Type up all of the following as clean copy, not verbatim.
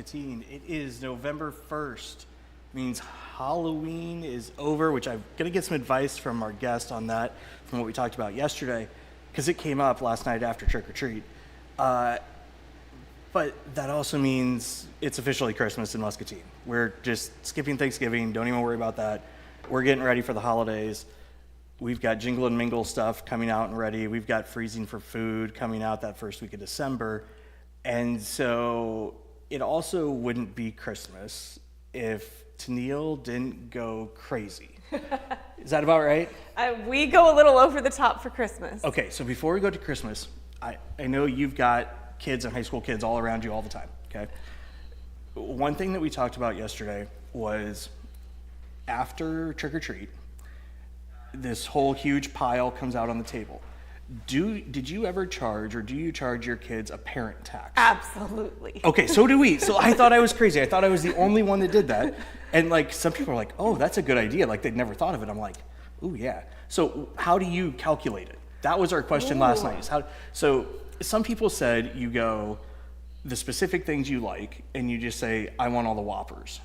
Muscatine. It is November 1st. Means Halloween is over, which I'm going to get some advice from our guest on that, from what we talked about yesterday, because it came up last night after Trick or Treat. But that also means it's officially Christmas in Muscatine. We're just skipping Thanksgiving. Don't even worry about that. We're getting ready for the holidays. We've got Jingle and Mingle stuff coming out and ready. We've got Freezing for Food coming out that first week of December. And so it also wouldn't be Christmas if Tennille didn't go crazy. Is that about right? We go a little over the top for Christmas. Okay, so before we go to Christmas, I know you've got kids and high school kids all around you all the time, okay? One thing that we talked about yesterday was after Trick or Treat, this whole huge pile comes out on the table. Did you ever charge, or do you charge your kids a parent tax? Absolutely. Okay, so do we. So I thought I was crazy. I thought I was the only one that did that. And like some people are like, oh, that's a good idea. Like they'd never thought of it. I'm like, oh yeah. So how do you calculate it? That was our question last night. So some people said you go the specific things you like and you just say, I want all the Whoppers.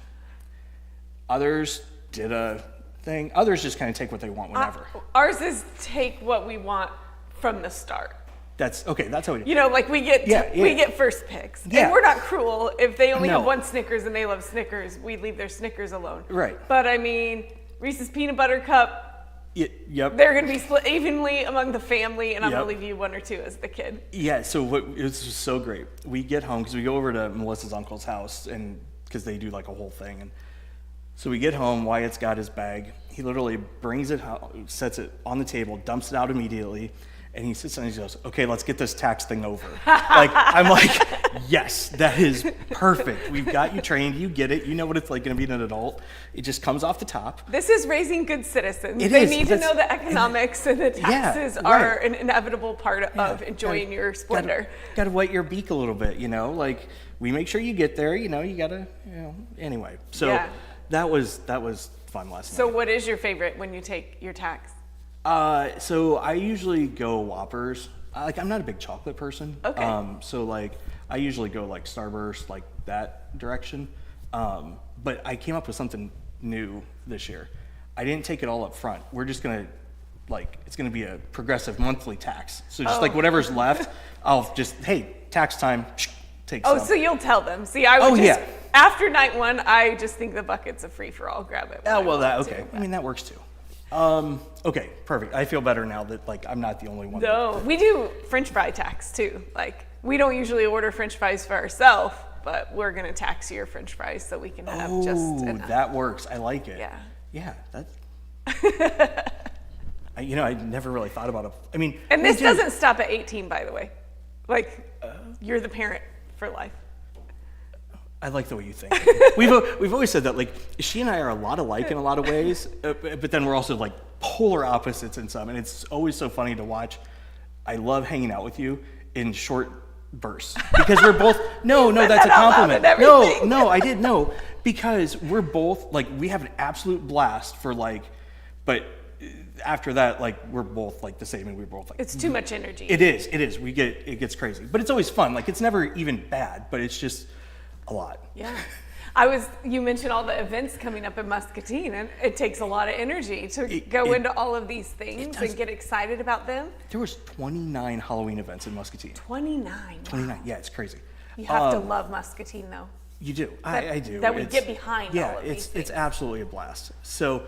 Others did a thing. Others just kind of take what they want whenever. Ours is take what we want from the start. That's okay. That's how we do. You know, like we get first picks. Yeah. And we're not cruel. If they only No. have one Snickers and they love Snickers, we leave their Snickers alone. Right. But I mean, Reese's Peanut Butter Cup, Yep. they're going to be split evenly among the family, and I'm Yep. going to leave you one or two as the kid. Yeah, so it was just so great. We get home, because we go over to Melissa's uncle's house, and because they do like a whole thing. And so we get home, Wyatt's got his bag. He literally brings it out, sets it on the table, dumps it out immediately, and he sits down and he goes, okay, let's get this tax thing over. I'm like, yes, that is perfect. We've got you trained, you get it, you know what it's like going to be an adult. It just comes off the top. This is raising good citizens. It They is. need to know the economics and the taxes Yeah, are right. an inevitable part of enjoying your splendor. Got to wet your beak a little bit, you know, like we make sure you get there, you know, you got to, anyway. So Yeah. that was fun last night. So what is your favorite when you take your tax? So I usually go Whoppers. I'm not a big chocolate person. Okay. So like I usually go like Starburst, like that direction. But I came up with something new this year. I didn't take it all up front. We're just gonna it's gonna be a progressive monthly tax. So just like whatever's left, I'll just, hey, tax time, take some. Oh, so you'll tell them. See, I would just, yeah. after night one, I just think the bucket's a free-for-all. Grab it. when I want Okay. to. I mean, that works too. Okay, perfect. I feel better now that I'm not the only one. No, we do French fry tax too. Like, we don't usually order French fries for ourselves, but we're gonna tax your French fries so we can have just enough. That works. I like it. Yeah. Yeah, that's. I never really thought about it. I mean, And this doesn't stop at 18, by the way. Like, you're the parent for life. I like the way you think. We've always said that, like, she and I are a lot alike in a lot of ways, but then we're also like polar opposites in some, and it's always so funny to watch. I love hanging out with you in short bursts because we're both. No, that's a compliment. No, I didn't know, because we're both like, we have an absolute blast for like, but after that, like, we're both like the same, and we're both like, It's too much energy. It is. It gets crazy, but it's always fun. Like, it's never even bad, but it's just a lot. Yeah. You mentioned all the events coming up in Muscatine, and it takes a lot of energy to go into all of these things and get excited about them. There was 29 Halloween events in Muscatine. 29. 29. Yeah, it's crazy. You have to love Muscatine, though. You do. I do. That we get behind yeah, all of these things. it's absolutely a blast. So,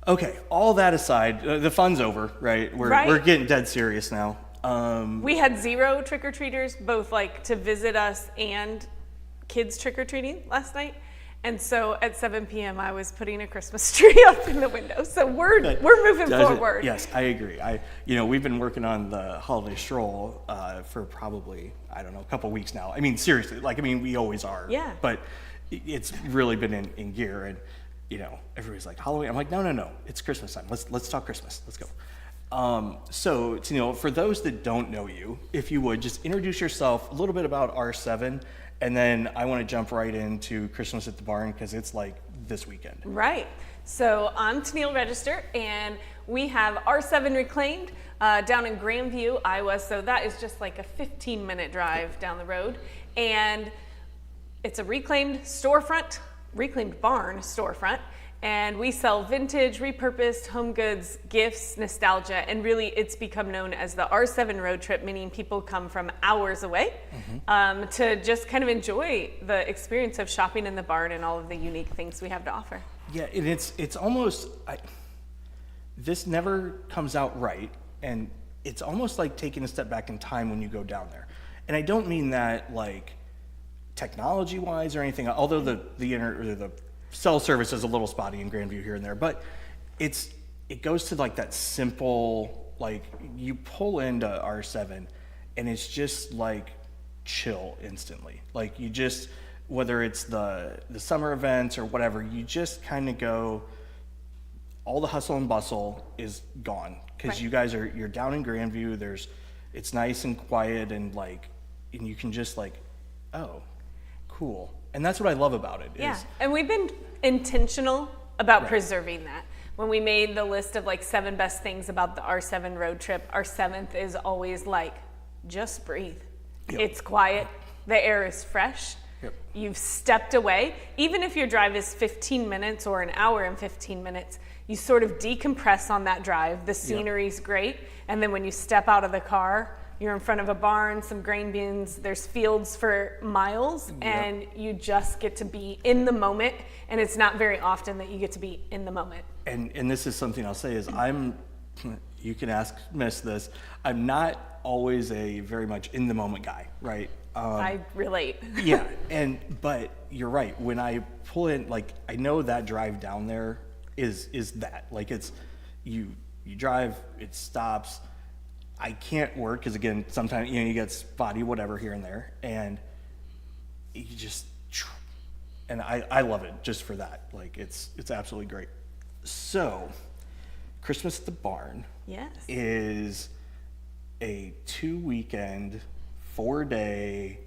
okay, all that aside, the fun's over, right? We're getting dead serious now. We had 0 trick-or-treaters, both like to visit us and kids trick-or-treating last night. And so at 7 p.m. I was putting a Christmas tree up in the window. So we're moving forward. Yes, I agree. We've been working on the holiday stroll for probably, I don't know, a couple weeks now. I mean, seriously, we always are. Yeah. But it's really been in gear, and everybody's like, Halloween. I'm like, no, it's Christmas time. Let's talk Christmas. Let's go. So for those that don't know you, if you would just introduce yourself, a little bit about R7. And then I want to jump right into Christmas at the Barn, because it's like this weekend. Right. So I'm Tennille Register, and we have R7 Reclaimed down in Grandview, Iowa. So that is just like a 15-minute drive down the road. And it's a reclaimed barn storefront. And we sell vintage, repurposed home goods, gifts, nostalgia, and really it's become known as the R7 road trip, meaning people come from hours away to just kind of enjoy the experience of shopping in the barn and all of the unique things we have to offer. Yeah, and it's almost, this never comes out right, and it's almost like taking a step back in time when you go down there. And I don't mean that like technology-wise or anything, although the cell service is a little spotty in Grandview here and there, but it goes to like that simple, like you pull into R7 and it's just like chill instantly. Like you just, whether it's the summer events or whatever, you just kind of go, all the hustle and bustle is gone because you guys you're down in Grandview. It's nice and quiet and you can just like, oh, cool. And that's what I love about it. Yeah, and we've been intentional about preserving that. When we made the list of like 7 best things about the R7 road trip, our 7th is always like, just breathe. Yep. It's quiet, the air is fresh, you've stepped away. Even if your drive is 15 minutes or an hour and 15 minutes, you sort of decompress on that drive. The scenery's great, and then when you step out of the car, you're in front of a barn, some grain bins, there's fields for miles, and you just get to be in the moment, and it's not very often that you get to be in the moment. And this is something I'll say is you can ask Miss this, I'm not always a very much in the moment guy, right? I relate. Yeah, but you're right, when I pull in, like I know that drive down there is that, like it's, you drive, it stops, I can't work because again, sometimes you get spotty whatever here and there, and you just, and I love it just for that. Like it's absolutely great. So, Christmas at the Barn is a 2-weekend, 4-day.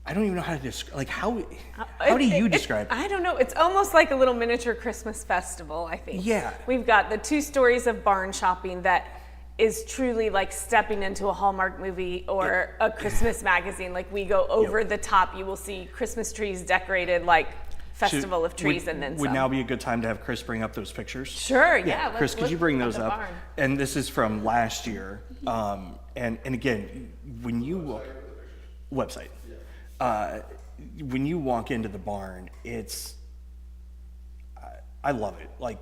I don't even know how to describe. Like how do you describe it? I don't know. It's almost like a little miniature Christmas festival. I think. Yeah. We've got the 2 stories of barn shopping that is truly like stepping into a Hallmark movie or a Christmas magazine. Like we go over the top. You will see Christmas trees decorated like festival of trees and then some. Would now be a good time to have Chris bring up those pictures? Sure, yeah. Chris, could you bring those up? Barn. And this is from last year. And again, when you website, when you walk into the barn, I love it. Like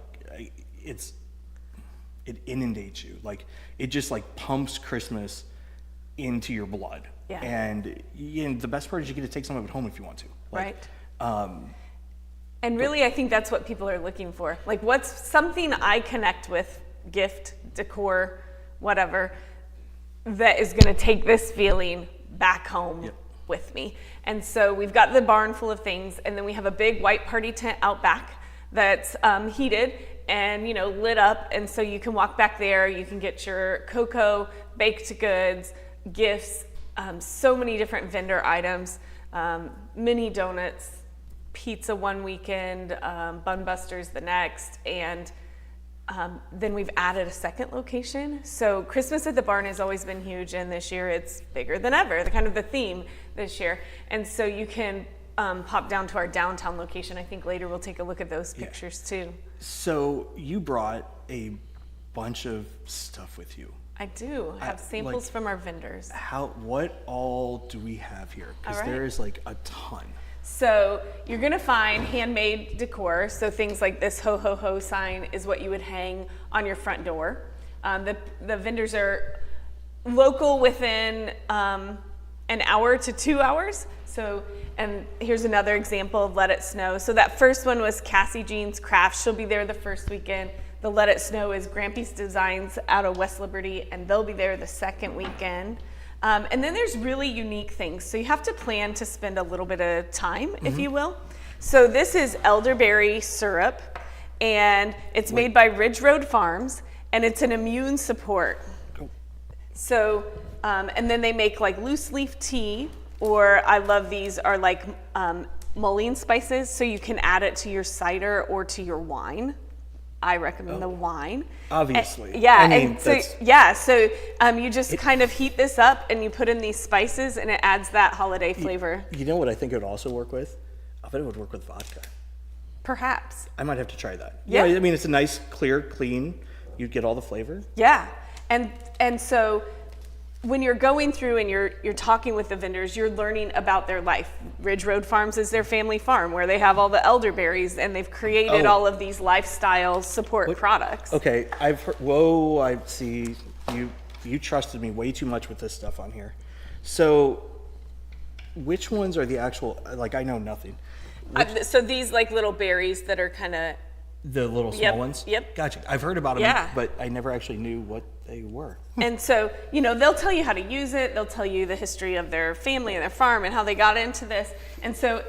it inundates you. Like it just like pumps Christmas into your blood. Yeah. And the best part is you get to take some of it home if you want to. Like, right. And really, I think that's what people are looking for. Like, what's something I connect with, gift, decor, whatever, that is going to take this feeling back home with me. And so we've got the barn full of things, and then we have a big white party tent out back that's heated and lit up, and so you can walk back there. You can get your cocoa, baked goods, gifts, so many different vendor items, mini donuts, pizza one weekend, Bun Busters the next, and then we've added a second location. So Christmas at the Barn has always been huge, and this year it's bigger than ever, the theme this year. And so you can pop down to our downtown location. I think later we'll take a look at those pictures too. So you brought a bunch of stuff with you. I do. I have samples from our vendors. What all do we have here? Because there is like a ton. So you're gonna find handmade decor. So things like this ho ho ho sign is what you would hang on your front door. The vendors are local within an hour to 2 hours. So, and here's another example of Let It Snow. So that first one was Cassie Jean's Crafts. She'll be there the first weekend. The Let It Snow is Grampy's Designs out of West Liberty, and they'll be there the second weekend. And then there's really unique things. So you have to plan to spend a little bit of time, if you will. So this is elderberry syrup, and it's made by Ridge Road Farms, and it's an immune support. So, and then they make like loose leaf tea, or I love these are like mullein spices, so you can add it to your cider or to your wine. I recommend the wine. Obviously. Yeah, I mean, and so you just kind of heat this up and you put in these spices and it adds that holiday flavor. You know what I think it would also work with? I bet it would work with vodka. Perhaps. I might have to try that. Yeah. I mean, it's a nice, clear, clean. You'd get all the flavor. Yeah, and so when you're going through and you're talking with the vendors, you're learning about their life. Ridge Road Farms is their family farm where they have all the elderberries and they've created all of these lifestyle support products. Okay, I've heard, whoa, I see. You trusted me way too much with this stuff on here. So which ones are the actual, like, I know nothing. So these like little berries that are kind of The little small ones? Yep. Gotcha. I've heard about them, Yeah. but I never actually knew what they were. And so, they'll tell you how to use it. They'll tell you the history of their family and their farm and how they got into this. And so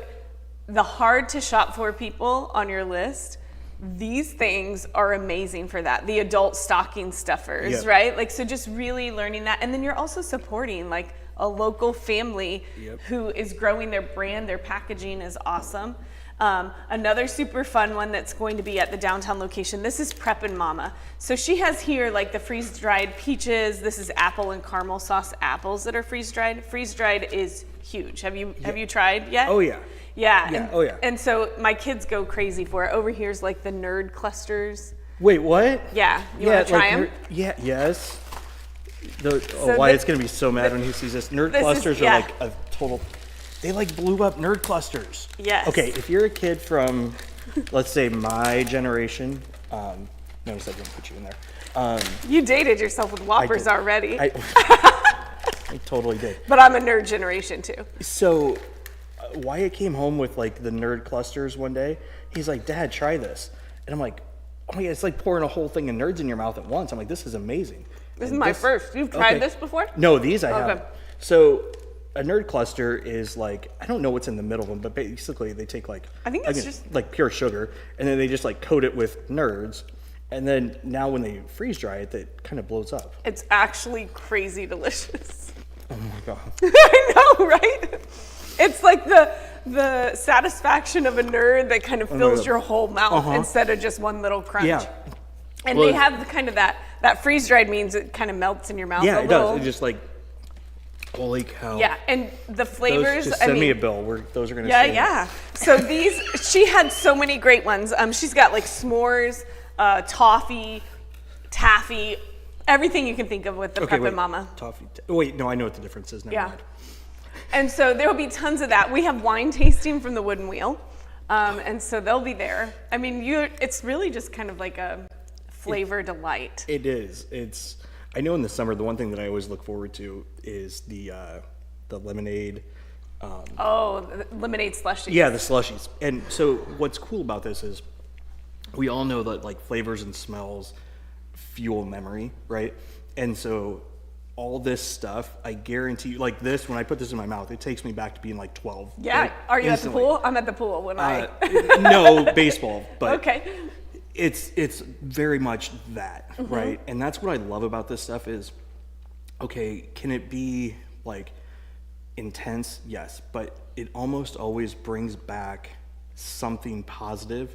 the hard to shop for people on your list, these things are amazing for that. The adult stocking stuffers, Yep. right? Like, so just really learning that. And then you're also supporting like a local family who is growing their brand. Their packaging is awesome. Another super fun one that's going to be at the downtown location. This is Preppin' Mama. So she has here like the freeze-dried peaches. This is apple and caramel sauce apples that are freeze-dried. Freeze-dried is huge. Have you tried yet? Oh, yeah. Yeah. Yeah, And, oh, yeah. And so my kids go crazy for it. Over here's like the nerd clusters. Wait, what? Yeah. You want to try them? Yes. So Wyatt's it's going to be so mad when he sees this. Nerd This is- clusters are yeah. like a total... They like blew up nerd clusters. Yes. Okay, if you're a kid from, let's say, my generation, notice I didn't put you in there. You dated yourself with Whoppers did. already. I totally did. But I'm a nerd generation too. So Wyatt came home with like the nerd clusters one day. He's like, Dad, try this. And I'm like, oh yeah, it's like pouring a whole thing of nerds in your mouth at once. I'm like, this is amazing. This is my first. You've tried this before? No, these I Okay. haven't. So a nerd cluster is like, I don't know what's in the middle of them, but basically they take like, I think it's just like pure sugar, and then they just like coat it with nerds. And then now when they freeze dry it, it kind of blows up. It's actually crazy delicious. Oh my God. I know, right? It's like the satisfaction of a nerd that kind of fills God. your whole mouth instead of just one little crunch. Yeah. And Well, they have the kind of that freeze dried means it kind of melts in your mouth Yeah, a it little. does. It just like, holy cow. Yeah, and the flavors. Just send me a bill. Those are going to Yeah. So she had so many great ones. She's got like s'mores, toffee, taffy, everything you can think of with the Preppin' Mama. Toffee. Wait, no, I know what the difference is. Never mind. And so there will be tons of that. We have wine tasting from the Wooden Wheel, and so they'll be there. I mean, it's really just kind of like a flavor delight. It is. I know in the summer, the one thing that I always look forward to is the lemonade. The lemonade slushies. Yeah, the slushies. And so what's cool about this is we all know that like flavors and smells fuel memory, right? And so all this stuff, I guarantee you, like this, when I put this in my mouth, it takes me back to being like 12. Yeah. Like, Are you instantly. at the pool? I'm at the pool when I. No, baseball, but Okay. it's very much that, right? And that's what I love about this stuff is, okay, can it be like intense? Yes, but it almost always brings back something positive,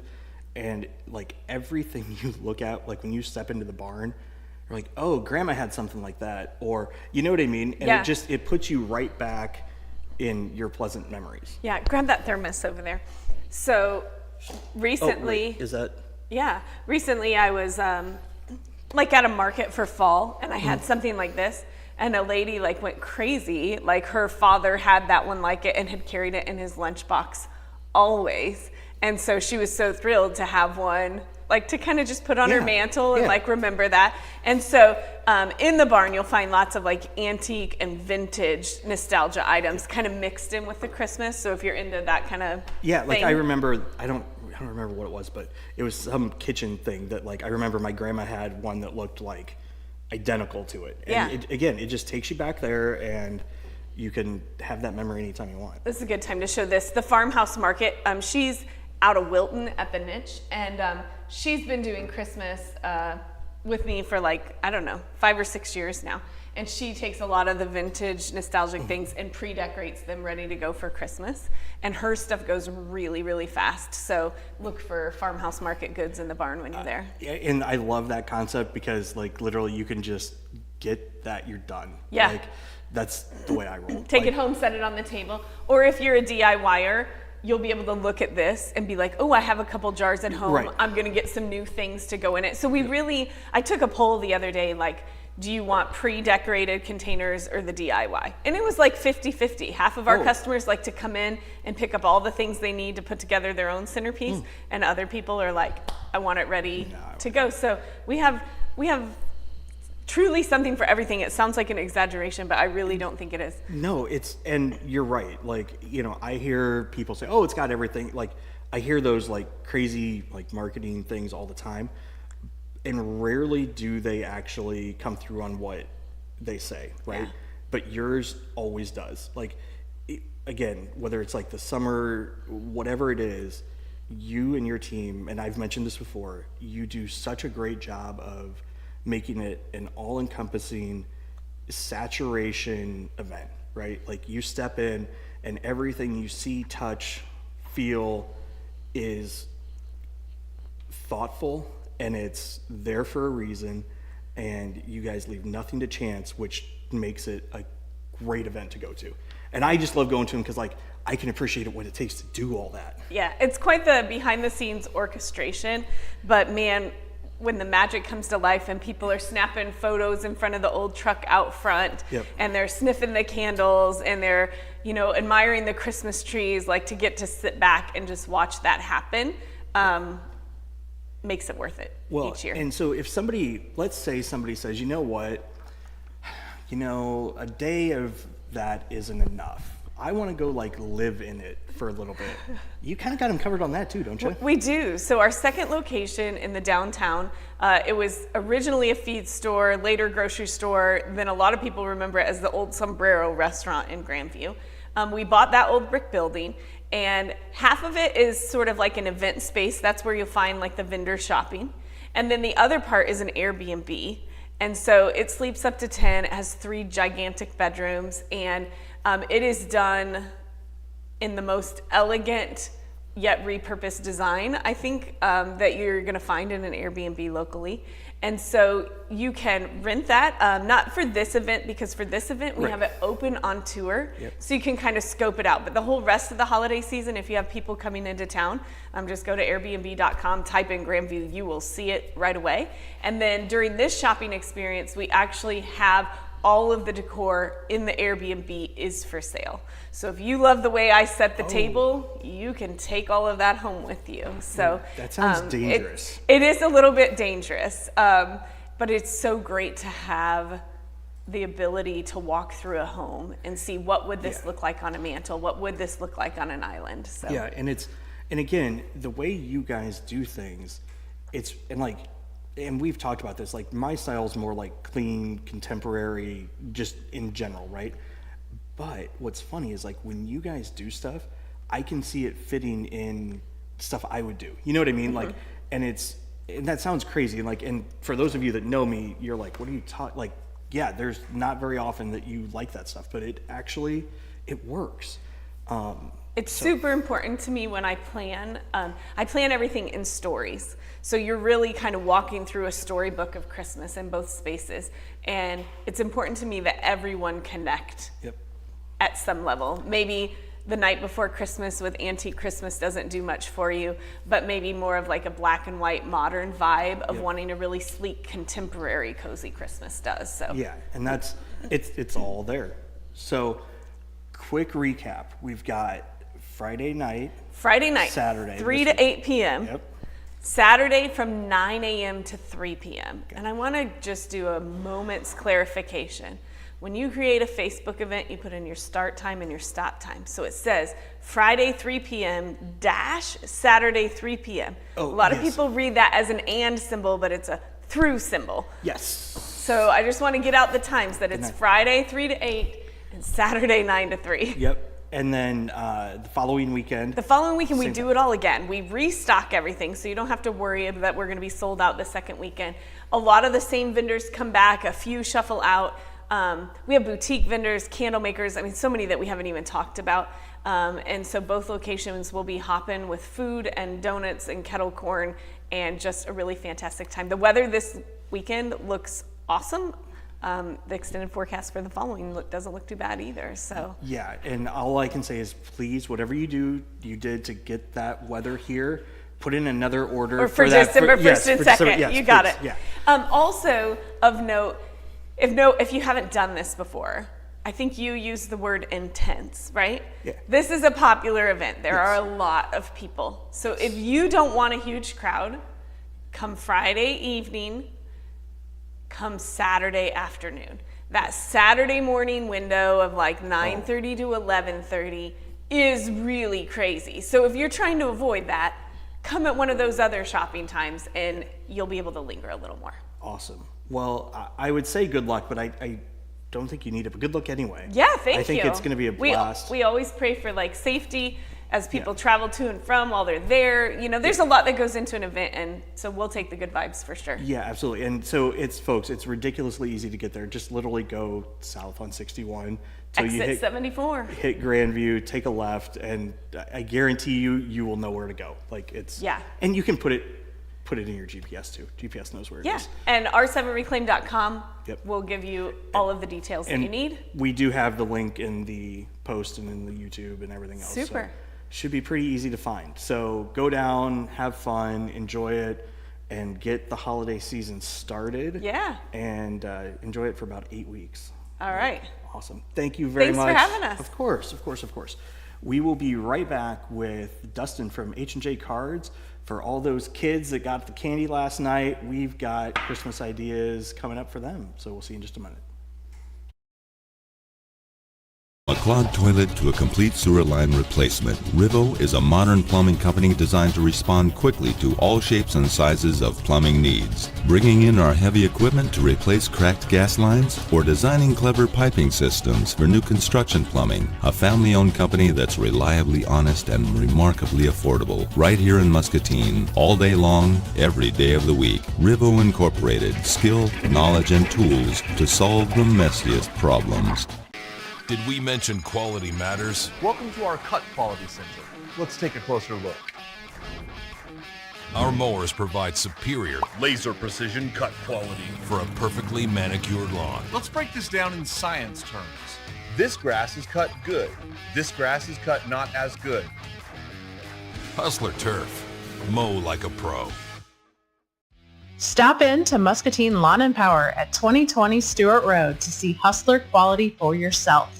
and like everything you look at, like when you step into the barn, you're like, oh, grandma had something like that, or you know what I mean? And Yeah. it puts you right back in your pleasant memories. Yeah, grab that thermos over there. So recently. Is that? Yeah, recently I was like at a market for fall, and I had something like this, and a lady like went crazy. Like her father had that one like it and had carried it in his lunchbox always, and so she was so thrilled to have one like to kind of just put on her mantle and like remember that. And so in the barn you'll find lots of like antique and vintage nostalgia items kind of mixed in with the Christmas. So if you're into that kind of like thing. I remember, I don't remember what it was, but it was some kitchen thing that like I remember my grandma had one that looked like identical to it. And it just takes you back there, and you can have that memory anytime you want. This is a good time to show this. The Farmhouse Market, she's out of Wilton at the Niche, and she's been doing Christmas with me for like, I don't know, 5 or 6 years now. and she takes a lot of the vintage nostalgic things and pre-decorates them ready to go for Christmas. And her stuff goes really, really fast. So look for Farmhouse Market goods in the barn when you're there. And I love that concept because like literally you can just get that, you're done. Yeah. Like that's the way I roll. Take it home, set it on the table. Or if you're a DIYer, you'll be able to look at this and be like, oh, I have a couple jars at home. Right. I'm gonna get some new things to go in it. So I took a poll the other day, like, do you want pre-decorated containers or the DIY? And it was like 50-50. Half of our customers like to come in and pick up all the things they need to put together their own centerpiece, and other people are like, I want it ready to go. So we have truly something for everything. It sounds like an exaggeration, but I really don't think it is. No, and you're right. Like, I hear people say, oh, it's got everything. Like, I hear those like crazy like marketing things all the time. And rarely do they actually come through on what they say, right? Yeah. But yours always does. Like, again, whether it's like the summer, whatever it is, you and your team, and I've mentioned this before, you do such a great job of making it an all-encompassing saturation event, right? Like you step in and everything you see, touch, feel is thoughtful, and it's there for a reason, and you guys leave nothing to chance, which makes it a great event to go to. And I just love going to them because like I can appreciate what it takes to do all that. Yeah, it's quite the behind the scenes orchestration, but man, when the magic comes to life and people are snapping photos in front of the old truck out front, and they're sniffing the candles and they're, admiring the Christmas trees, like to get to sit back and just watch that happen, makes it worth it each year. And so if let's say somebody says, you know what, a day of that isn't enough. I want to go like live in it for a little bit. You kind of got them covered on that too, don't you? We do. So our second location in the downtown, it was originally a feed store, later grocery store. Then a lot of people remember it as the old Sombrero restaurant in Grandview. We bought that old brick building, and half of it is sort of like an event space. That's where you'll find like the vendor shopping. And then the other part is an Airbnb. And so it sleeps up to 10. It has 3 gigantic bedrooms, and it is done in the most elegant yet repurposed design, I think, that you're gonna find in an Airbnb locally. And so you can rent that, not for this event, because for this event, we have it open on tour, so you can kind of scope it out. But the whole rest of the holiday season, if you have people coming into town, just go to airbnb.com, type in Grandview, you will see it right away. And then during this shopping experience, we actually have all of the decor in the Airbnb is for sale. So if you love the way I set the table, you can take all of that home with you. So that sounds dangerous. It is a little bit dangerous, but it's so great to have the ability to walk through a home and see what would this look like on a mantle, what would this look like on an island. So yeah, and again, the way you guys do things, and we've talked about this, like my style is more like clean, contemporary, just in general, right? But what's funny is like when you guys do stuff, I can see it fitting in stuff I would do. You know what I mean? Like, and that sounds crazy. And for those of you that know me, you're like, what are you talking? Like, yeah, there's not very often that you like that stuff, but it works. It's super important to me when I plan. I plan everything in stories. So you're really kind of walking through a storybook of Christmas in both spaces. And it's important to me that everyone connect at some level. Maybe the night before Christmas with Antique Christmas doesn't do much for you, but maybe more of like a black and white modern vibe of wanting a really sleek, contemporary, cozy Christmas does. So yeah, and it's all there. So quick recap. We've got Friday night, Saturday, 3 to 8 p.m. Yep. Saturday from 9 a.m. to 3 p.m. Okay. And I want to just do a moment's clarification. When you create a Facebook event, you put in your start time and your stop time. So it says Friday 3 p.m. dash Saturday 3 p.m. A lot of people read that as an and symbol, but it's a through symbol. Yes. So I just want to get out the times that it's Friday 3 to 8 and Saturday 9 to 3. Yep. And then the following weekend. We do it all again. We restock everything, so you don't have to worry that we're going to be sold out the second weekend. A lot of the same vendors come back, a few shuffle out. We have boutique vendors, candle makers, I mean, so many that we haven't even talked about. And so both locations will be hopping with food and donuts and kettle corn and just a really fantastic time. The weather this weekend looks awesome. The extended forecast for the following doesn't look too bad either. So yeah, and all I can say is please, whatever you did to get that weather here, put in another order or for December 1st and 2nd. Yes, you got please, it. Yeah. Also of note, if you haven't done this before, I think you used the word intense, right? Yeah. This is a popular event. There are a lot of people. So if you don't want a huge crowd, come Friday evening, come Saturday afternoon. That Saturday morning window of like 9:30 to 11:30 is really crazy. So if you're trying to avoid that, come at one of those other shopping times and you'll be able to linger a little more. Awesome. Well, I would say good luck, but I don't think you need it, but good luck anyway. Yeah, thank you. I think it's going to be a blast. We always pray for like safety as people travel to and from while they're there. You know, there's a lot that goes into an event, and so we'll take the good vibes for sure. Yeah, absolutely. And so it's ridiculously easy to get there. Just literally go south on 61. Exit 74. Hit Grandview, take a left, and I guarantee you will know where to go. Like and you can put it in your GPS too. GPS knows where it is. And r7reclaim.com will give you all of the details that and you need. We do have the link in the post and in the YouTube and everything else. Super. So should be pretty easy to find. So go down, have fun, enjoy it, and get the holiday season started. Yeah. And enjoy it for about 8 weeks. All right. Awesome. Thank you very much. Thanks for having us. Of course. We will be right back with Dustin from H&J Cards. For all those kids that got the candy last night, we've got Christmas ideas coming up for them. So we'll see you in just a minute. A clogged toilet to a complete sewer line replacement, Rivo is a modern plumbing company designed to respond quickly to all shapes and sizes of plumbing needs. Bringing in our heavy equipment to replace cracked gas lines or designing clever piping systems for new construction plumbing, a family-owned company that's reliably honest and remarkably affordable. Right here in Muscatine, all day long, every day of the week. Rivo Incorporated, skill, knowledge, and tools to solve the messiest problems. Did we mention quality matters? Welcome to our Cut Quality Center. Let's take a closer look. Our mowers provide superior Laser precision cut quality. for a perfectly manicured lawn. Let's break this down in science terms. This grass is cut good. This grass is cut not as good. Hustler Turf. Mow like a pro. Stop in to Muscatine Lawn and Power at 2020 Stewart Road to see Hustler quality for yourself.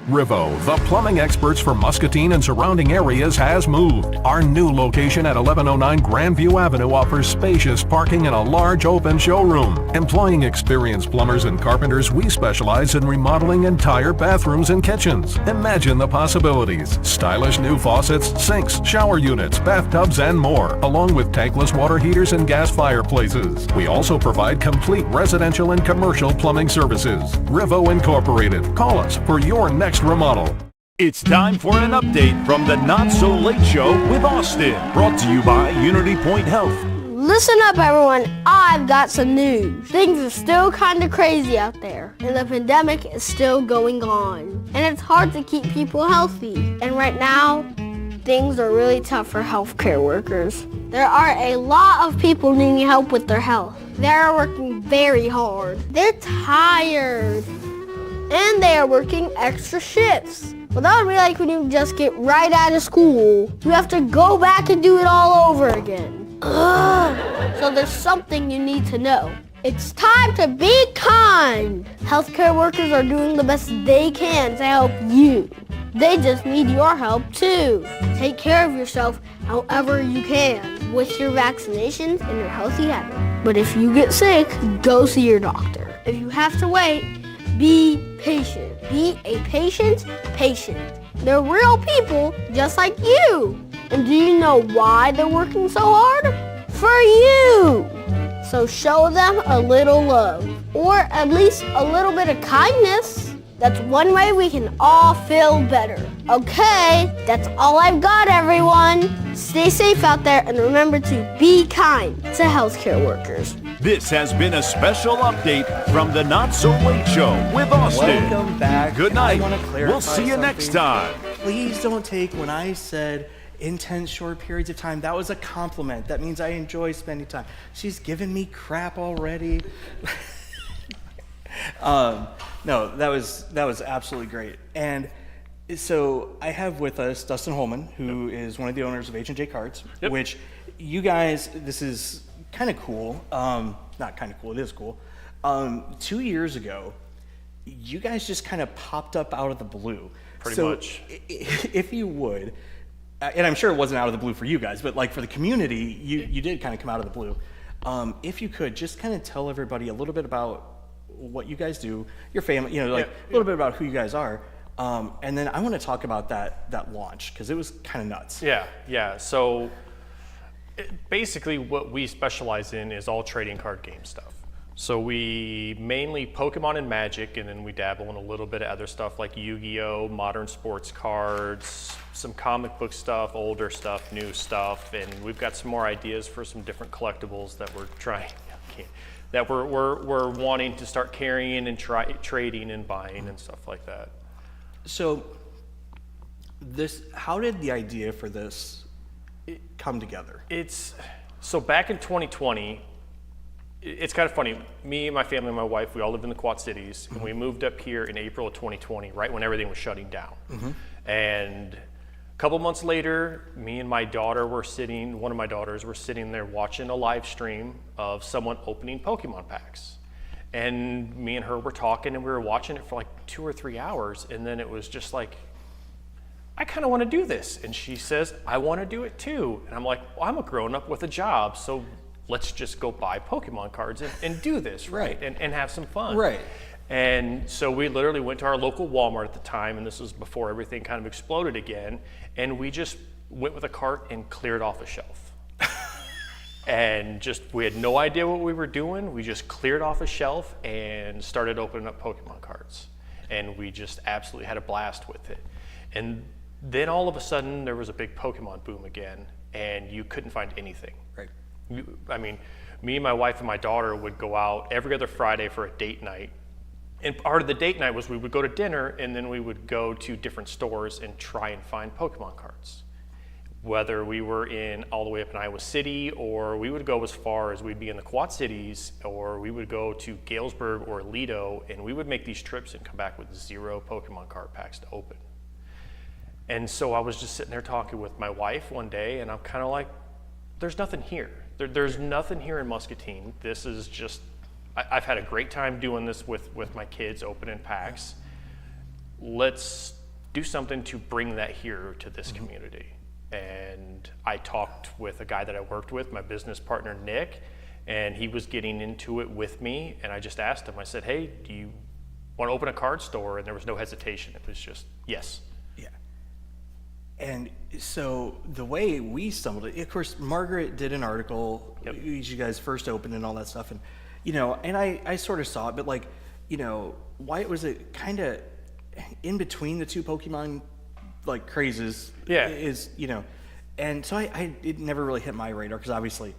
Rivo, the plumbing experts for Muscatine and surrounding areas, has moved. Our new location at 1109 Grandview Avenue offers spacious parking and a large open showroom. Employing experienced plumbers and carpenters, we specialize in remodeling entire bathrooms and kitchens. Imagine the possibilities. Stylish new faucets, sinks, shower units, bathtubs, and more, along with tankless water heaters and gas fireplaces. We also provide complete residential and commercial plumbing services. Rivo Incorporated. Call us for your next remodel. It's time for an update from the Not So Late Show with Austin, brought to you by Unity Point Health. Listen up, everyone. I've got some news. Things are still kind of crazy out there, and the pandemic is still going on. And it's hard to keep people healthy. And right now, things are really tough for healthcare workers. There are a lot of people needing help with their health. They're working very hard. They're tired. And they are working extra shifts. Well, that would be like when you just get right out of school. You have to go back and do it all over again. Ugh. So there's something you need to know. It's time to be kind. Healthcare workers are doing the best they can to help you. They just need your help too. Take care of yourself however you can with your vaccinations and your healthy habits. But if you get sick, go see your doctor. If you have to wait, be patient. Be a patient patient. They're real people just like you. And do you know why they're working so hard? For you. So show them a little love. Or at least a little bit of kindness. That's one way we can all feel better. Okay, that's all I've got, everyone. Stay safe out there and remember to be kind to healthcare workers. This has been a special update from the Not So Late Show with Austin. Welcome back. Good And I night. wanna clarify We'll see you next something. time. Please don't take when I said intense short periods of time. That was a compliment. That means I enjoy spending time. She's giving me crap already. No, that was absolutely great. And so I have with us Dustin Holman, who is one of the owners of H&J Cards, which you guys, this is kind of cool. Not kind of cool, it is cool. 2 years ago, you guys just kind of popped up out of the blue. Pretty much. If you would, and I'm sure it wasn't out of the blue for you guys, but like for the community, you did kind of come out of the blue. If you could just kind of tell everybody a little bit about what you guys do, your family, a little bit about who you guys are. And then I want to talk about that launch because it was kind of nuts. Yeah. So basically what we specialize in is all trading card game stuff. So we mainly Pokemon and Magic, and then we dabble in a little bit of other stuff like Yu-Gi-Oh, modern sports cards, some comic book stuff, older stuff, new stuff, and we've got some more ideas for some different collectibles that we're trying, that we're wanting to start carrying and trading and buying and stuff like that. So how did the idea for this come together? So back in 2020, it's kind of funny. Me, my family, and my wife, we all lived in the Quad Cities, and we moved up here in April of 2020, right when everything was shutting down. And a couple months later, me and my daughter one of my daughters were sitting there watching a live stream of someone opening Pokemon packs. And me and her were talking, and we were watching it for like 2 or 3 hours, and then it was just like, I kind of want to do this. And she says, I want to do it too. And I'm like, well, I'm a grown up with a job, so let's just go buy Pokemon cards and do this, right? And have some fun. Right. And so we literally went to our local Walmart at the time, and this was before everything kind of exploded again, and we just went with a cart and cleared off a shelf. And we had no idea what we were doing. We just cleared off a shelf and started opening up Pokemon cards. And we just absolutely had a blast with it. And then all of a sudden, there was a big Pokemon boom again, and you couldn't find anything. Right. Me and my wife and my daughter would go out every other Friday for a date night. And part of the date night was we would go to dinner, and then we would go to different stores and try and find Pokemon cards. Whether we were all the way up in Iowa City, or we would go as far as we'd be in the Quad Cities, or we would go to Galesburg or Aledo, and we would make these trips and come back with 0 Pokemon card packs to open. And so I was just sitting there talking with my wife one day, and I'm kind of like, there's nothing here. There's nothing here in Muscatine. This is just, I've had a great time doing this with my kids, opening packs. Let's do something to bring that here to this community. And I talked with a guy that I worked with, my business partner, Nick, and he was getting into it with me. And I just asked him, I said, hey, do you want to open a card store? And there was no hesitation. It was just, yes. Yeah. And so the way we stumbled, of course, Margaret did an article, you guys first opened and all that stuff. And, and I sort of saw it, but Wyatt was it kind of in between the two Pokemon crazes is, and so it never really hit my radar because obviously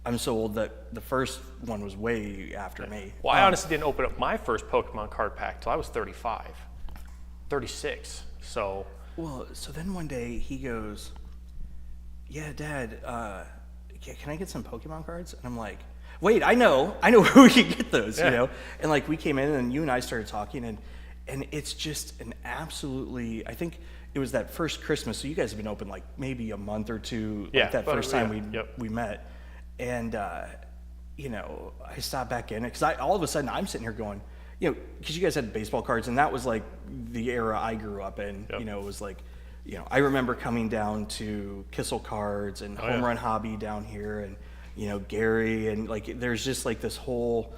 I'm so old that the first one was way after me. Well, I honestly didn't open up my first Pokemon card pack till I was 36. So. Well, so then one day he goes, yeah, Dad, can I get some Pokemon cards? And I'm like, wait, I know where we can get those, And we came in and you and I started talking and it's just an absolutely, I think it was that first Christmas. So you guys have been open maybe a month or two, that first time we met. And, I stopped back in it because all of a sudden I'm sitting here going, because you guys had baseball cards and that was the era I grew up in, it was I remember coming down to Kissel Cards and Home Run Hobby down here and, Gary and there's just this whole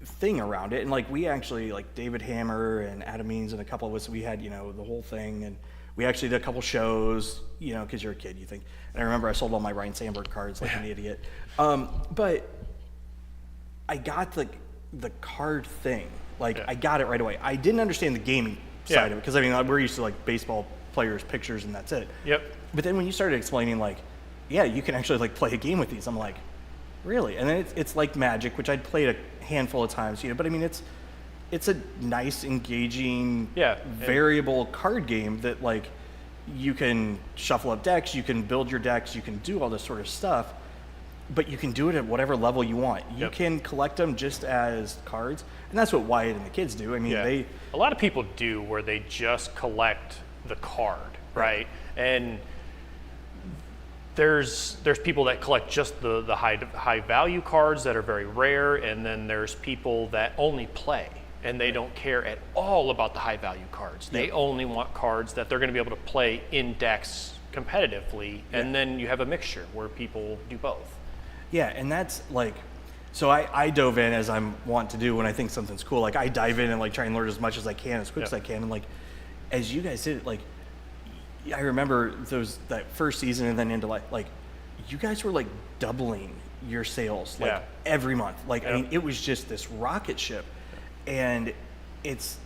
thing around it. And we actually, David Hammer and Adam Means and a couple of us, we had, the whole thing. And we actually did a couple shows, because you're a kid, you think. And I remember I sold all my Ryan Sandberg cards like an idiot. But I got the card thing Like Yeah. I got it right away. I didn't understand the gaming Yeah. side of it because I mean we're used to like baseball players' pictures and that's it. Yep. But then when you started explaining like, yeah, you can actually like play a game with these, I'm like, really? And then it's like Magic, which I'd played a handful of times, but I mean it's a nice, engaging, variable card game that like you can shuffle up decks, you can build your decks, you can do all this sort of stuff, but you can do it at whatever level you want. You can collect them just as cards, and that's what Wyatt and the kids do. I mean, they a lot of people do where they just collect the card, right? And there's people that collect just the high value cards that are very rare, and then there's people that only play and they don't care at all about the high value cards. They only want cards that they're going to be able to play in decks competitively, and then you have a mixture where people do both. Yeah, and that's like, so I dove in as I'm wont to do when I think something's cool. Like I dive in and like try and learn as much as I can, as quick as I can, and like as you guys did it, like I remember that first season and then into like you guys were like doubling your sales like every month. Like I mean, it was just this rocket ship, and it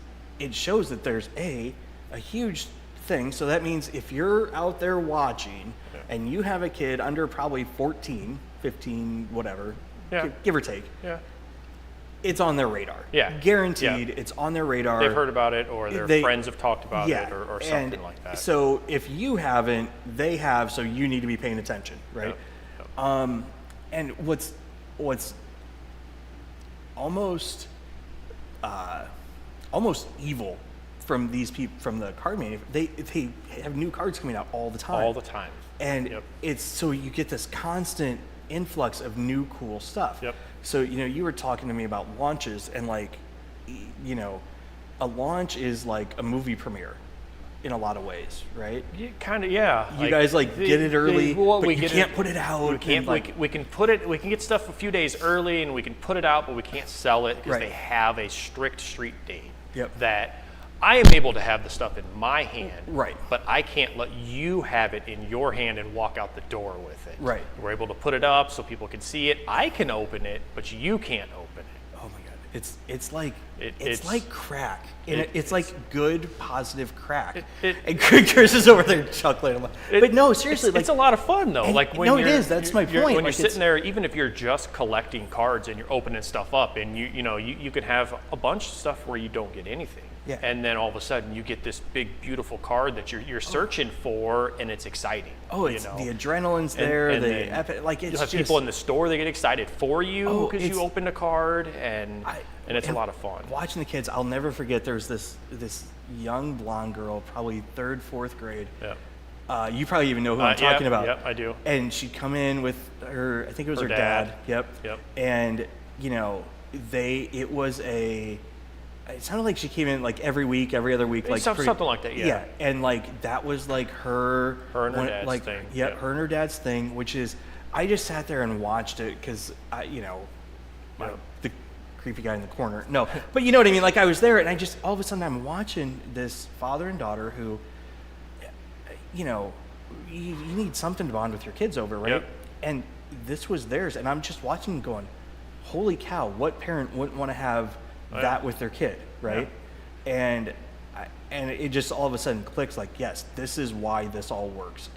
shows that there's a huge thing. So that means if you're out there watching and you have a kid under probably 14, 15, whatever, give or take, it's on their radar. Yeah. Guaranteed, it's on their radar. They've heard about it, or their friends have talked about it, or something like that. So if you haven't, they have, so you need to be paying attention, right? And what's almost evil from these people, from the card manufacturers, they have new cards coming out all the time. All the time. And it's, so you get this constant influx of new cool stuff. So, you were talking to me about launches, and like, a launch is like a movie premiere in a lot of ways, right? Kind of, yeah. You guys get it early, but you can't put it out. We can't. We can put it. We can get stuff a few days early, and we can put it out, but we can't sell it because they have a strict street date. That I am able to have the stuff in my hand, but I can't let you have it in your hand and walk out the door with it. We're able to put it up so people can see it. I can open it, but you can't open it. Oh my God, it's like crack. It's like good, positive crack. And Chris is over there chuckling. But no, seriously, it's a lot of fun though. Like when it is. That's my point. When you're sitting there, even if you're just collecting cards and you're opening stuff up, and you can have a bunch of stuff where you don't get anything. And then all of a sudden you get this big, beautiful card that you're searching for, and it's exciting. It's the adrenaline's there. And like it's you'll have just people in the store that get excited for you because you opened a card, and it's a lot of fun. Watching the kids, I'll never forget. There was this young blonde girl, probably 3rd, 4th grade. You probably even know who I'm talking about. Yep, I do. And she'd come in with her, I think it was her dad. Yep. And it sounded like she came in like every week, every other week, like something like that. Yeah. And like that was like her and her dad's thing. Her and her dad's thing, which is, I just sat there and watched it because the creepy guy in the corner. No, but you know what I mean. Like I was there, and I just all of a sudden I'm watching this father and daughter who, you need something to bond with your kids over, right? And this was theirs, and I'm just watching, going, holy cow! What parent wouldn't want to have that with their kid, right? And it just all of a sudden clicks, like, yes, this is why this all works.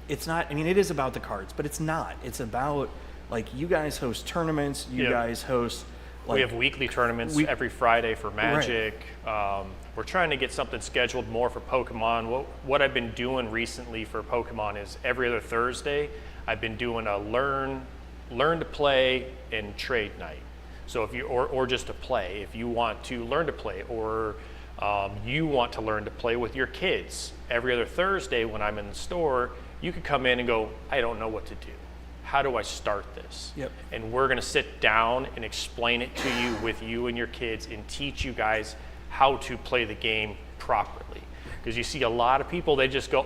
It's not, I mean, it is about the cards, but it's not. It's about, like, you guys host tournaments, you guys host, like, we have weekly tournaments every Friday for Magic. We're trying to get something scheduled more for Pokemon. What I've been doing recently for Pokemon is every other Thursday, I've been doing a learn to play and trade night. So if you, or just to play, if you want to learn to play, or you want to learn to play with your kids, every other Thursday when I'm in the store, you could come in and go, I don't know what to do. How do I start this? And we're gonna sit down and explain it to you with you and your kids, and teach you guys how to play the game properly. Because you see a lot of people, they just go,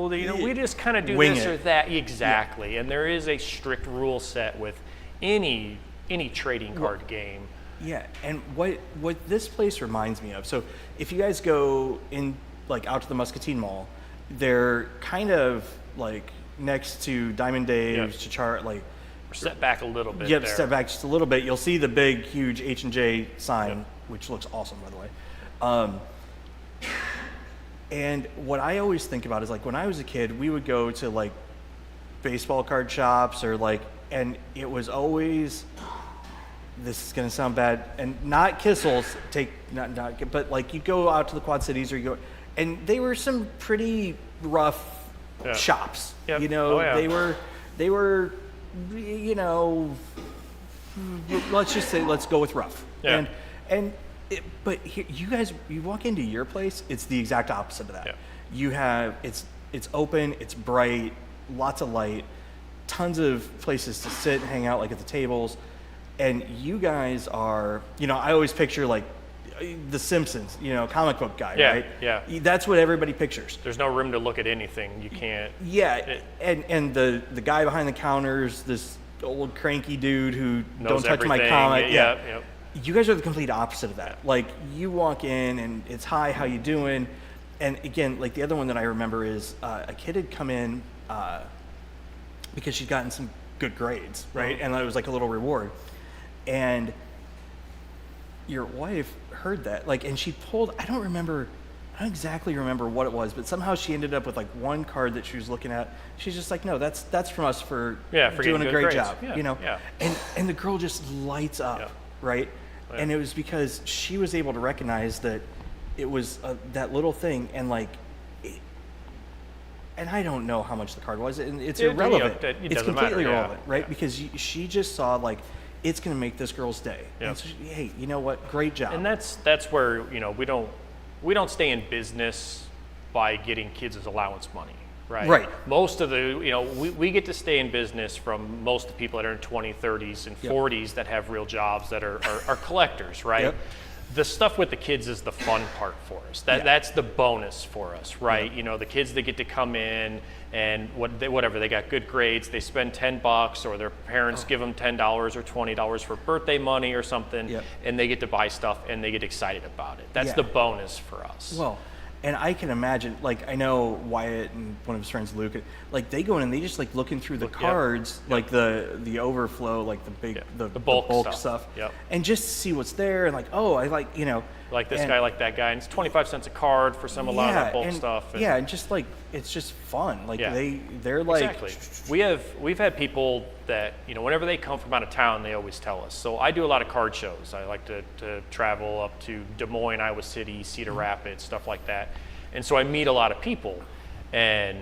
we just kind of do this or that. Exactly. And there is a strict rule set with any trading card game. Yeah, and what this place reminds me of, so if you guys go in, like, out to the Muscatine Mall, they're kind of like next to Diamond Dave's, Chachar, like, we're set back a little bit. Step back just a little bit. You'll see the big, huge H&J sign which looks awesome, by the way. And what I always think about is like when I was a kid, we would go to like baseball card shops or like, and it was always, this is gonna sound bad, and not Kissel's, but like you go out to the Quad Cities or you go, and they were some pretty rough shops. Yep. You know, Oh, yeah. they were, you know, let's just say, let's go with rough. Yeah. But here, you walk into your place, it's the exact opposite of that. Yeah. You have, it's open, it's bright, lots of light, tons of places to sit, hang out, like at the tables. And you guys are, you know, I always picture like the Simpsons, you know, comic book guy, right? Yeah. That's what everybody pictures. There's no room to look at anything. You can't. Yeah, and the guy behind the counters, this old cranky dude who Knows don't touch my everything. comic. Yeah. You guys are the complete opposite of that. Like you walk in and it's hi, how you doing? And again, like the other one that I remember is a kid had come in because she'd gotten some good grades, right? And it was like a little reward. And your wife heard that, like, and she pulled, I don't exactly remember what it was, but somehow she ended up with like one card that she was looking at. She's just like, no, that's from us for doing a great job, you know? Yeah. And the girl just lights up, right? Yeah. And it was because she was able to recognize that it was that little thing, and like, and I don't know how much the card was, and it's irrelevant. It's completely irrelevant, right? Yeah. Because she just saw like, it's going to make this girl's day. Yep. And so hey, you know what? Great job. And that's where, you know, we don't stay in business by getting kids as allowance money, right? Right. Most of the, you know, we get to stay in business from most of the people that are in 20s, 30s, and 40s that have real jobs that are collectors, right? Yep. The stuff with the kids is the fun part for us. That's the bonus for us, right? You know, the kids that get to come in and whatever, they got good grades, they spend $10 or their parents give them $10 or $20 for birthday money or something, and they get to buy stuff and they get excited about it. That's the bonus for us. Well, and I can imagine, like, I know Wyatt and one of his friends, Luke, like they go in and they just like looking through the cards, like the overflow, like the big, the bulk stuff, and just see what's there, and like, oh, I like, you know, like this guy, like that guy, and it's 25 cents a card for some a lot of that bulk stuff. And and just like, it's just fun. Like they're like, exactly. We've had people that, you know, whenever they come from out of town, they always tell us. So I do a lot of card shows. I like to travel up to Des Moines, Iowa City, Cedar Rapids, stuff like that. And so I meet a lot of people, and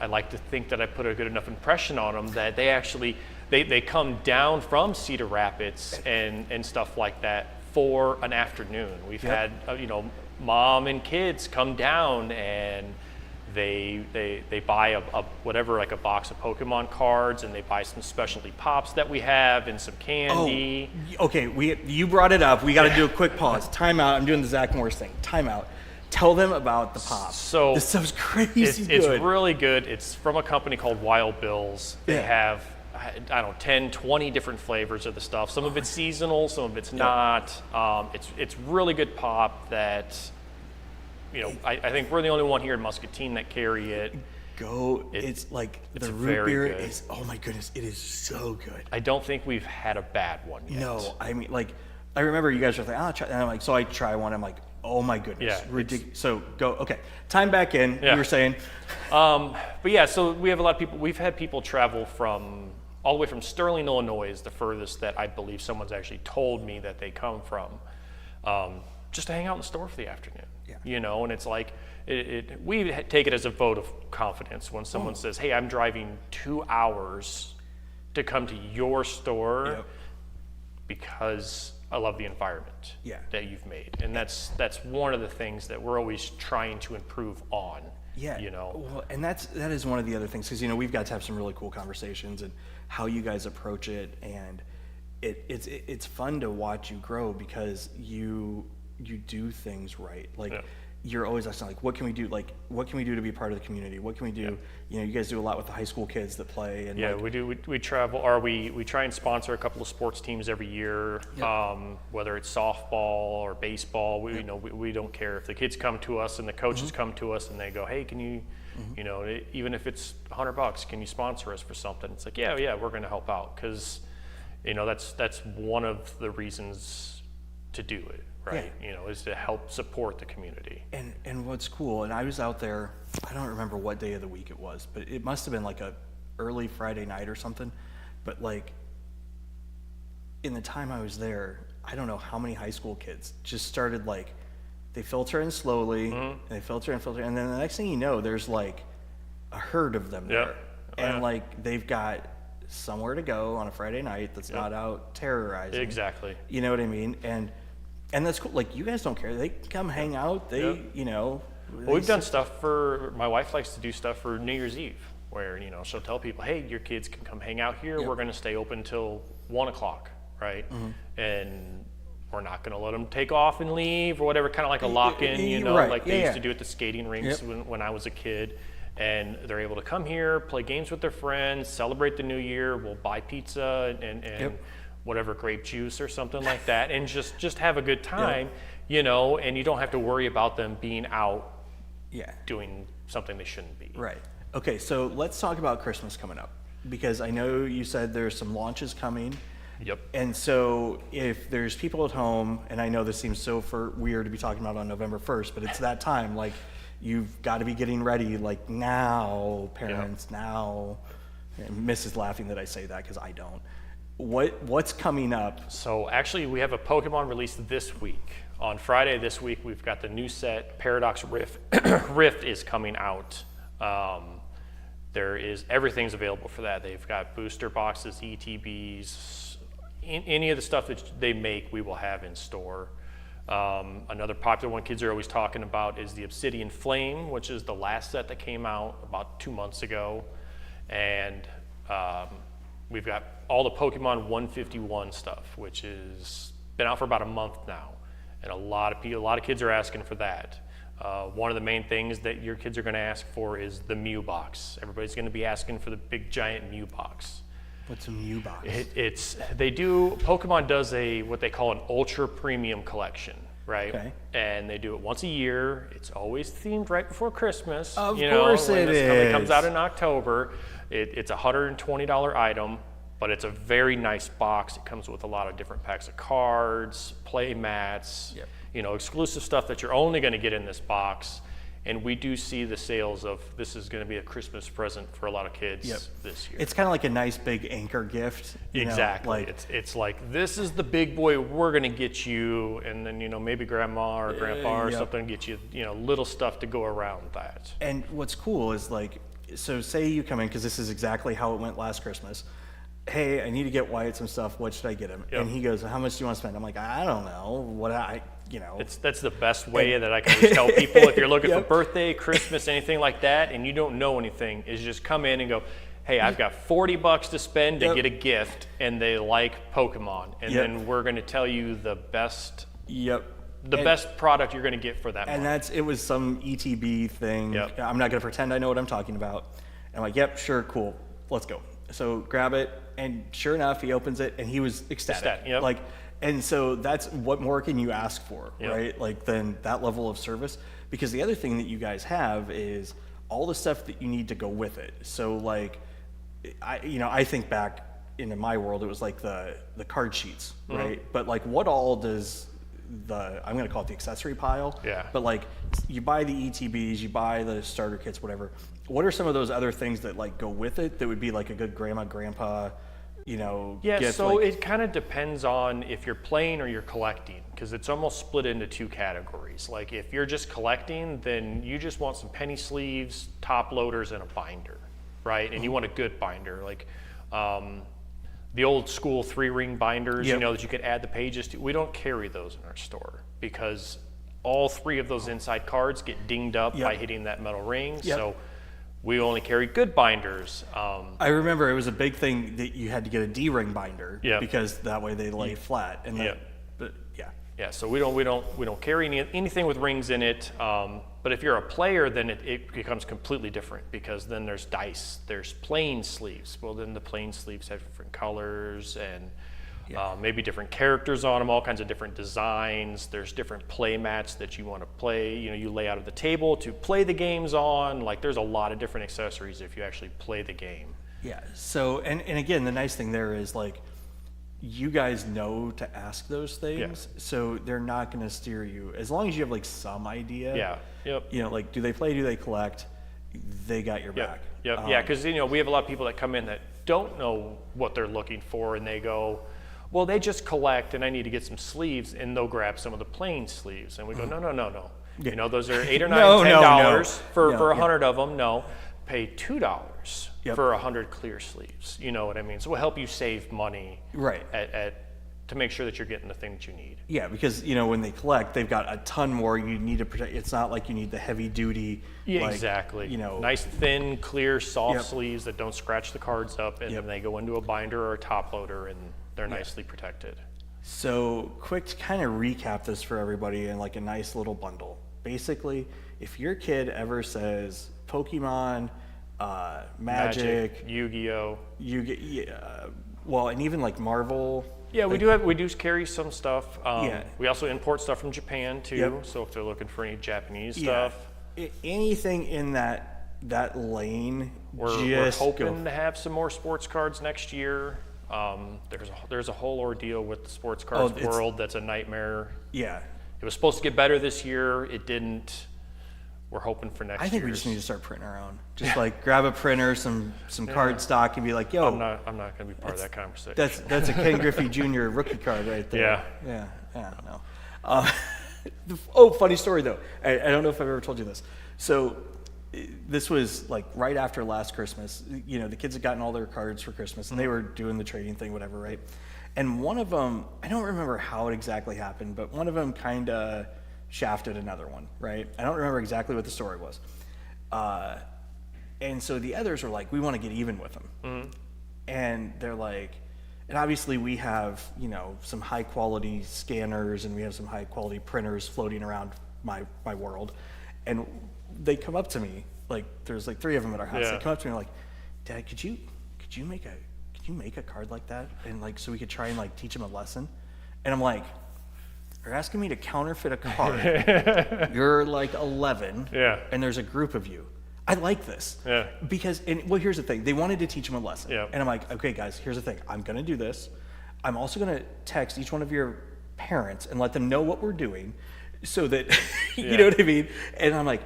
I like to think that I put a good enough impression on them that they actually, they come down from Cedar Rapids and stuff like that for an afternoon. We've had, you know, mom and kids come down and they buy a whatever, like a box of Pokemon cards, and they buy some specialty pops that we have and some candy. Oh, okay, you brought it up. We got to do a quick pause. Time out. I'm doing the Zach Morris thing. Time out. Tell them about the pops. So this stuff's crazy good. It's really good. It's from a company called Wild Bill's. They have, I don't know, 10, 20 different flavors of the stuff. Some of it's seasonal, some of it's not. It's really good pop that, you know, I think we're the only one here in Muscatine that carry it. It's like the root beer is, oh my goodness, it is so good. I don't think we've had a bad one yet. No, I mean, like, I remember you guys were like, I'll try, and I'm like, so I try one, I'm like, oh my goodness, ridiculous. So time back in, you were saying. But yeah, so we have a lot of people, we've had people travel from, all the way from Sterling, Illinois is the furthest that I believe someone's actually told me that they come from, just to hang out in the store for the afternoon. You know, and it's like, we take it as a vote of confidence when someone says, hey, I'm driving 2 hours to come to your store because I love the environment that you've made. And that's one of the things that we're always trying to improve on. You know, well, and that is one of the other things, because, you know, we've got to have some really cool conversations and how you guys approach it, and it's fun to watch you grow because you do things right. Like you're always asking, like, what can we do? Like, what can we do to be part of the community? What can we do? You know, you guys do a lot with the high school kids that play. And like, we do. We travel, or we try and sponsor a couple of sports teams every year. Whether it's softball or baseball, we don't care if the kids come to us and the coaches come to us and they go, hey, can you, you know, even if it's $100, can you sponsor us for something? It's like, yeah, we're going to help out, because, you know, that's one of the reasons to do it. right? You know, is to help support the community. And what's cool, and I was out there, I don't remember what day of the week it was, but it must have been like a early Friday night or something. But like, in the time I was there, I don't know how many high school kids just started like, they filter in slowly, and they filter in, and then the next thing you know, there's like a herd of them there. And like, they've got somewhere to go on a Friday night that's not out terrorizing. Exactly. You know what I mean? And that's cool. Like, you guys don't care. They come hang out. They, you know. Well, we've done stuff for, my wife likes to do stuff for New Year's Eve, where, you know, she'll tell people, hey, your kids can come hang out here. We're going to stay open till 1 o'clock, right? And we're not going to let them take off and leave or whatever, kind of like a lock-in, you know, like they used to do at the skating rinks when I was a kid. And they're able to come here, play games with their friends, celebrate the new year. We'll buy pizza and whatever, grape juice or something like that, and just have a good time, you know, and you don't have to worry about them being out doing something they shouldn't be. Right. Okay, so let's talk about Christmas coming up, because I know you said there's some launches coming. Yep. And so if there's people at home, and I know this seems so weird to be talking about on November 1st, but it's that time, like, you've got to be getting ready, like, now, parents, now. And Mrs. laughing that I say that, because I don't. What's coming up? So actually, we have a Pokemon release this week. On Friday this week, we've got the new set, Paradox Rift. Rift is coming out. Everything's available for that. They've got booster boxes, ETBs, any of the stuff that they make, we will have in store. Another popular one kids are always talking about is the Obsidian Flame, which is the last set that came out about 2 months ago. And we've got all the Pokemon 151 stuff, which is been out for about a month now. And a lot of kids are asking for that. One of the main things that your kids are going to ask for is the Mew box. Everybody's going to be asking for the big giant Mew box. What's a Mew box? Pokemon does what they call an ultra premium collection, right? Okay. And they do it once a year. It's always themed right before Christmas. Of course it is. It comes out in October. It's a $120 item, but it's a very nice box. It comes with a lot of different packs of cards, play mats, you know, exclusive stuff that you're only going to get in this box. And we do see the sales of this is going to be a Christmas present for a lot of kids this year. It's kind of like a nice big anchor gift. Exactly. It's like, this is the big boy we're going to get you, and then, you know, maybe grandma or grandpa or something get you, you know, little stuff to go around that. And what's cool is, like, so say you come in, because this is exactly how it went last Christmas. Hey, I need to get Wyatt some stuff. What should I get him? And he goes, how much do you want to spend? I'm like, I don't know. That's the best way that I can always tell people, if you're looking for birthday, Christmas, anything like that, and you don't know anything, is just come in and go, hey, I've got $40 to spend to get a gift, and they like Pokemon, and then we're going to tell you the best best product you're going to get for that money. And it was some ETB thing. I'm not going to pretend I know what I'm talking about. And I'm like, yep, sure, cool, let's go. So grab it, and sure enough, he opens it, and he was ecstatic. Like, and so that's, what more can you ask for, right? Like, then that level of service. Because the other thing that you guys have is all the stuff that you need to go with it. So, like, I think back into my world, it was like the card sheets, right? But like, what all does I'm going to call it the accessory pile. But like, you buy the ETBs, you buy the starter kits, whatever. What are some of those other things that like go with it that would be like a good grandma, grandpa, you know, gift? So it kind of depends on if you're playing or you're collecting, because it's almost split into two categories. Like, if you're just collecting, then you just want some penny sleeves, top loaders, and a binder, right? And you want a good binder, like the old school 3-ring binders, you know, that you could add the pages to. We don't carry those in our store, because all 3 of those inside cards get dinged up by hitting that metal ring. So we only carry good binders. I remember it was a big thing that you had to get a D-ring binder, because that way they lay flat. And so we don't carry anything with rings in it. But if you're a player, then it becomes completely different, because then there's dice, there's plain sleeves. Well, then the plain sleeves have different colors and maybe different characters on them, all kinds of different designs. There's different play mats that you want to play. You know, you lay out at the table to play the games on. Like, there's a lot of different accessories if you actually play the game. So, and again, the nice thing there is, like, you guys know to ask those things, so they're not going to steer you as long as you have like some idea. Yeah. Yep. You know, like, do they play? Do they collect? They got your back. Yep. Yeah, because we have a lot of people that come in that don't know what they're looking for, and they go, well, they just collect, and I need to get some sleeves, and they'll grab some of the plain sleeves, and we go, no. Yeah. Those are $8 or $9, $10 for 100 of them. No, pay $2 for 100 clear sleeves. You know what I mean? So we'll help you save money, right? To make sure that you're getting the thing that you need. Yeah, because when they collect, they've got a ton more you need to protect. It's not like you need the heavy duty. Yeah, exactly. Nice thin, clear, soft sleeves that don't scratch the cards up, and then they go into a binder or a top loader, and they're nicely protected. So quick to kind of recap this for everybody in like a nice little bundle. Basically, if your kid ever says Pokemon, Magic, Yu-Gi-Oh, well, and even like Marvel. Yeah, we do carry some stuff. We also import stuff from Japan too. So if they're looking for any Japanese stuff, anything in that lane, we're hoping to have some more sports cards next year. There's a whole ordeal with the sports cards world that's a nightmare. Yeah, it was supposed to get better this year. It didn't. We're hoping for next year. I think we just need to start printing our own. Just like grab a printer, some card stock, and be like, "Yo, I'm not going to be part of that conversation." That's a Ken Griffey Jr. rookie card right there. Yeah. No. Funny story though. I don't know if I've ever told you this. So this was like right after last Christmas. The kids had gotten all their cards for Christmas, and they were doing the trading thing, whatever, right? And one of them, I don't remember how it exactly happened, but one of them kind of shafted another one, right? I don't remember exactly what the story was. And so the others were like, we want to get even with them. And they're like, and obviously we have, some high quality scanners, and we have some high quality printers floating around my world. And they come up to me, like there's like 3 of them at our house. They come up to me like, Dad, could you make a card like that? And like, so we could try and like teach them a lesson. And I'm like, you're asking me to counterfeit a card. You're like 11, and there's a group of you. I like this. Because, here's the thing. They wanted to teach them a lesson. And I'm like, okay, guys, here's the thing. I'm going to do this. I'm also going to text each one of your parents and let them know what we're doing so that, you know what I mean? And I'm like,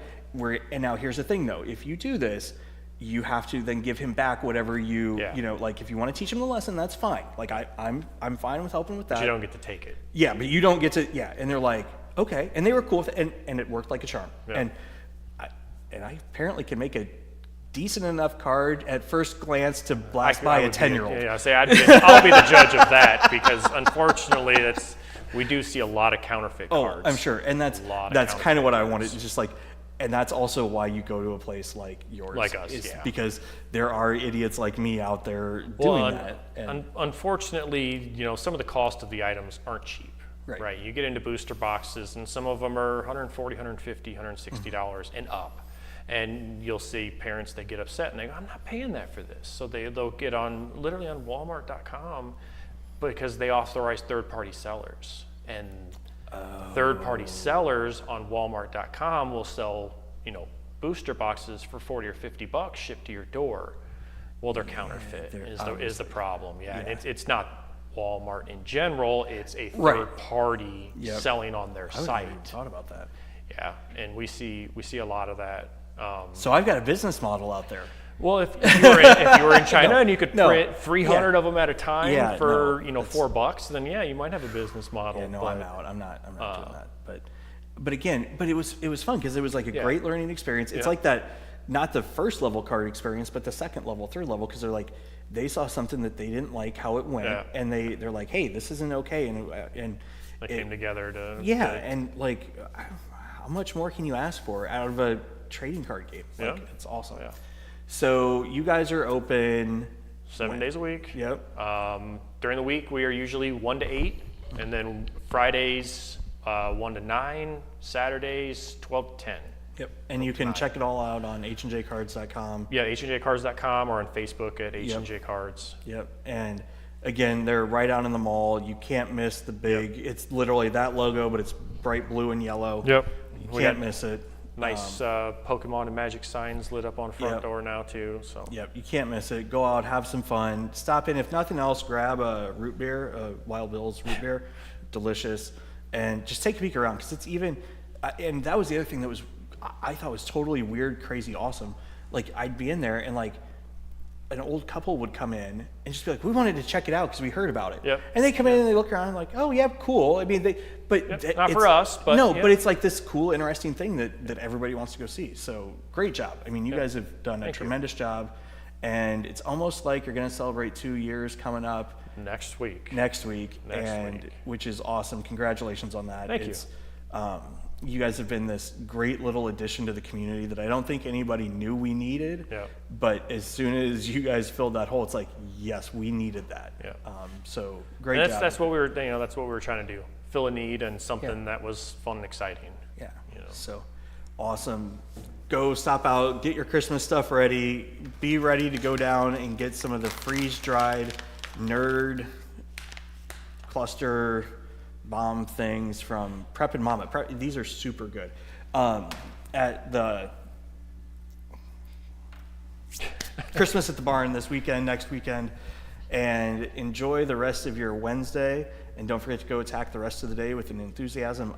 and now here's the thing, though. If you do this, you have to then give him back whatever like if you want to teach him the lesson, that's fine. Like I'm fine with helping with that. But you don't get to take it. Yeah, but you don't get to, and they're like, okay. And they were cool with it, and it worked like a charm. And I apparently can make a decent enough card at first glance to blast by a 10-year-old. I'll be the judge of that, because unfortunately we do see a lot of counterfeit cards. I'm sure. And that's kind of what I wanted. It's just like, and that's also why you go to a place like yours. Like us, because there are idiots like me out there doing that. Unfortunately, some of the cost of the items aren't cheap. Right. You get into booster boxes, and some of them are $140, $150, $160 and up. And you'll see parents that get upset, and they go, I'm not paying that for this. So they'll get literally on Walmart.com because they authorize third-party sellers. And third-party sellers on Walmart.com will sell, booster boxes for $40 or $50 shipped to your door. Well, they're counterfeit is the problem. And it's not Walmart in general. It's a third party selling on their site. I hadn't thought about that. Yeah, and we see a lot of that. So I've got a business model out there. Well, if you were in China and you could print 300 of them at a time for $4, then you might have a business model. I'm out. I'm not doing that. But again, it was fun because it was like a great learning experience. It's like that, not the first level card experience, but the second level, third level, because they're like, they saw something that they didn't like how it went, and they're like, hey, this isn't okay, and they came together to and like, how much more can you ask for out of a trading card game? Like, it's awesome. So you guys are open 7 days a week. Yep. During the week, we are usually 1 to 8, and then Fridays 1 to 9, Saturdays 12 to 10. Yep. And you can check it all out on HNJcards.com. Yeah, HNJcards.com, or on Facebook at HNJcards. Yep. And again, they're right out in the mall. You can't miss the big. It's literally that logo, but it's bright blue and yellow. Yep. You can't miss it. Nice Pokemon and Magic signs lit up on front door now too. So Yep, you can't miss it. Go out, have some fun. Stop in. If nothing else, grab a root beer, a Wild Bill's root beer, delicious, and just take a peek around because it's even. And that was the other thing that I thought was totally weird, crazy, awesome. Like I'd be in there and like an old couple would come in and just be like, "We wanted to check it out because we heard about it." Yep. And they come in and they look around and like, "Oh yeah, cool." I mean, not for us, but no, but it's like this cool, interesting thing that everybody wants to go see. So great job. I mean, you guys have done a tremendous job, and it's almost like you're going to celebrate 2 years coming up next week, which is awesome. Congratulations on that. Thank you. You guys have been this great little addition to the community that I don't think anybody knew we needed. Yeah. But as soon as you guys filled that hole, it's like, yes, we needed that. Yeah. So great job. That's what we were. That's what we were trying to do. Fill a need and something that was fun and exciting. Yeah. So awesome. Go stop out, get your Christmas stuff ready. Be ready to go down and get some of the freeze-dried nerd cluster bomb things from Prep and Mama. These are super good. At the Christmas at the Barn this weekend, next weekend, and enjoy the rest of your Wednesday. And don't forget to go attack the rest of the day with an enthusiasm